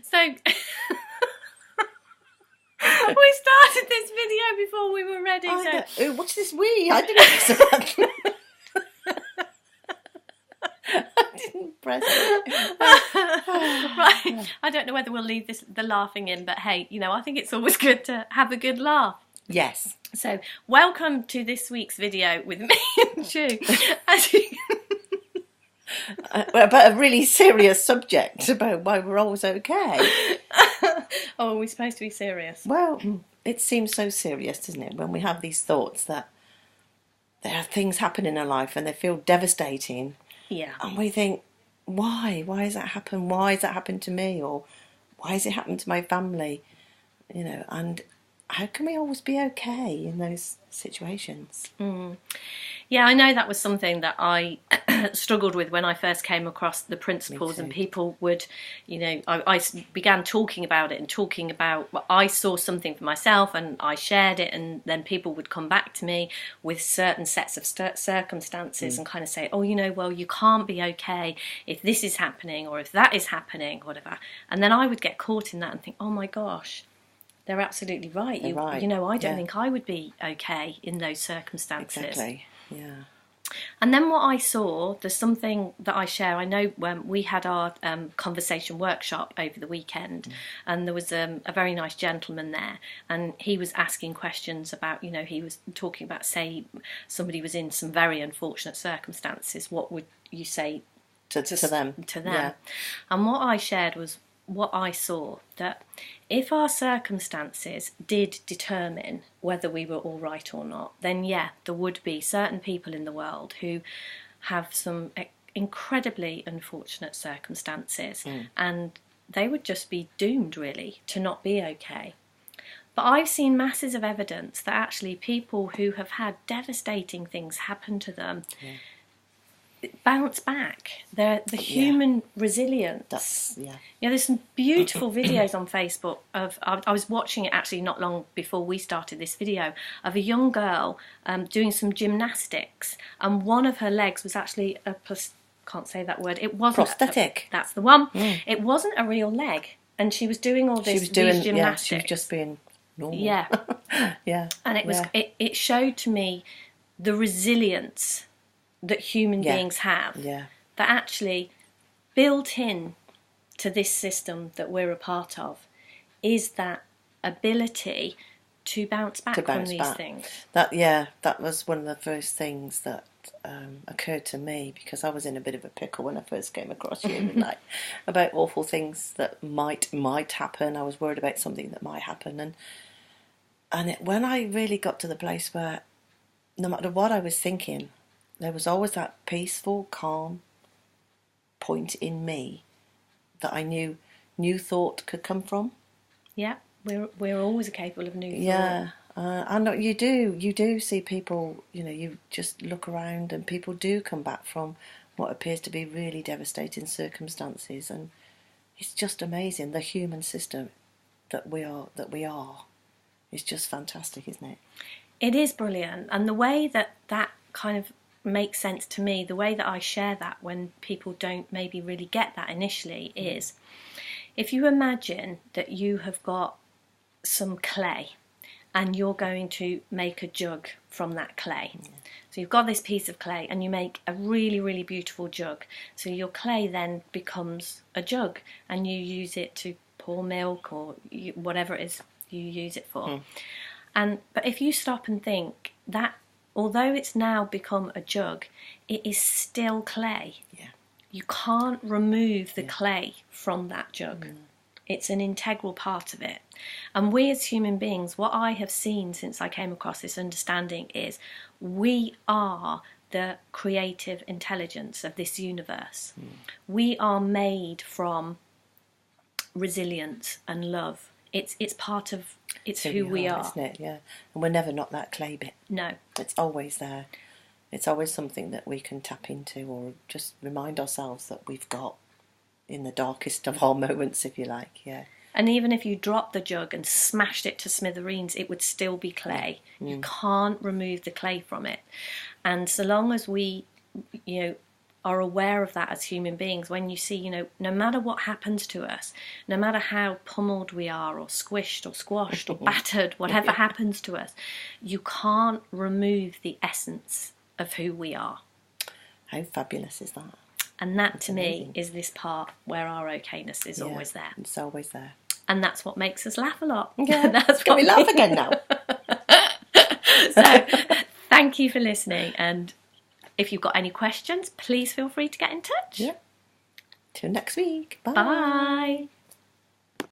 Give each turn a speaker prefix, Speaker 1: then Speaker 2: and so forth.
Speaker 1: So we started this video before we were ready.
Speaker 2: What's this we? I didn't press a button. I didn't press it.
Speaker 1: Right. I don't know whether we'll leave the laughing in, but hey, I think it's always good to have a good laugh.
Speaker 2: Yes.
Speaker 1: So, welcome to this week's video with me and Ju.
Speaker 2: About a really serious subject about why we're always okay.
Speaker 1: Oh, are we supposed to be serious?
Speaker 2: Well, it seems so serious, doesn't it, when we have these thoughts that there are things happening in our life and they feel devastating.
Speaker 1: Yeah.
Speaker 2: And we think, why? Why has that happened? Why has that happened to me? Or why has it happened to my family? And how can we always be okay in those situations?
Speaker 1: Yeah, I know that was something that I struggled with when I first came across the principles, and people would, I began talking about it and talking about, well, I saw something for myself and I shared it, and then people would come back to me with certain sets of circumstances and kind of say, well, you can't be okay if this is happening or if that is happening, whatever. And then I would get caught in that and think, oh my gosh, they're absolutely right.
Speaker 2: They're right.
Speaker 1: I don't think I would be okay in those circumstances.
Speaker 2: Exactly. Yeah.
Speaker 1: And then what I saw, there's something that I share. I know when we had our conversation workshop over the weekend, and there was a very nice gentleman there, and he was asking questions about, he was talking about, say, somebody was in some very unfortunate circumstances. What would you say
Speaker 2: to them?
Speaker 1: Yeah. And what I shared was what I saw, that if our circumstances did determine whether we were all right or not, then yeah, there would be certain people in the world who have some incredibly unfortunate circumstances, and they would just be doomed really to not be okay. But I've seen masses of evidence that actually people who have had devastating things happen to them bounce back. The human resilience. There's some beautiful videos on Facebook of, I was watching it actually not long before we started this video, of a young girl doing some gymnastics, and one of her legs was actually can't say that word. It wasn't
Speaker 2: prosthetic.
Speaker 1: That's the one. It wasn't a real leg, and she was doing all these gymnastics.
Speaker 2: Yeah, she was just being normal.
Speaker 1: Yeah.
Speaker 2: Yeah.
Speaker 1: And it was it showed to me the resilience that human beings have, that actually built in to this system that we're a part of is that ability to bounce back from these things.
Speaker 2: That was one of the first things that occurred to me, because I was in a bit of a pickle when I first came across you, about awful things that might happen. I was worried about something that might happen, and when I really got to the place where no matter what I was thinking, there was always that peaceful, calm point in me that I knew new thought could come from. Yeah,
Speaker 1: we're always capable of new thought.
Speaker 2: Yeah, and you do see people, you just look around and people do come back from what appears to be really devastating circumstances, and it's just amazing. The human system that we are is just fantastic, isn't it?
Speaker 1: It is brilliant, and the way that kind of makes sense to me, the way that I share that when people don't maybe really get that initially, is if you imagine that you have got some clay and you're going to make a jug from that clay. So you've got this piece of clay and you make a really, really beautiful jug. So your clay then becomes a jug and you use it to pour milk or whatever it is you use it for. But if you stop and think that although it's now become a jug, it is still clay.
Speaker 2: Yeah.
Speaker 1: You can't remove the clay from that jug. It's an integral part of it. And we as human beings, what I have seen since I came across this understanding is we are the creative intelligence of this universe. We are made from resilience and love. It's part of who we are,
Speaker 2: isn't it? Yeah, and we're never not that clay bit.
Speaker 1: No,
Speaker 2: it's always there. It's always something that we can tap into, or just remind ourselves that we've got in the darkest of our moments, if you like. Yeah.
Speaker 1: And even if you dropped the jug and smashed it to smithereens, it would still be clay. You can't remove the clay from it. And so long as we, are aware of that as human beings, when you see, no matter what happens to us, no matter how pummeled we are or squished or squashed or battered, whatever happens to us, you can't remove the essence of who we are.
Speaker 2: How fabulous is that?
Speaker 1: And that, to me, is this part where our okayness is always there.
Speaker 2: It's always there.
Speaker 1: And that's what makes us laugh a lot.
Speaker 2: Yeah.
Speaker 1: That's
Speaker 2: Can we laugh again now?
Speaker 1: So, thank you for listening. And if you've got any questions, please feel free to get in touch.
Speaker 2: Yeah. Till next week. Bye.
Speaker 1: Bye.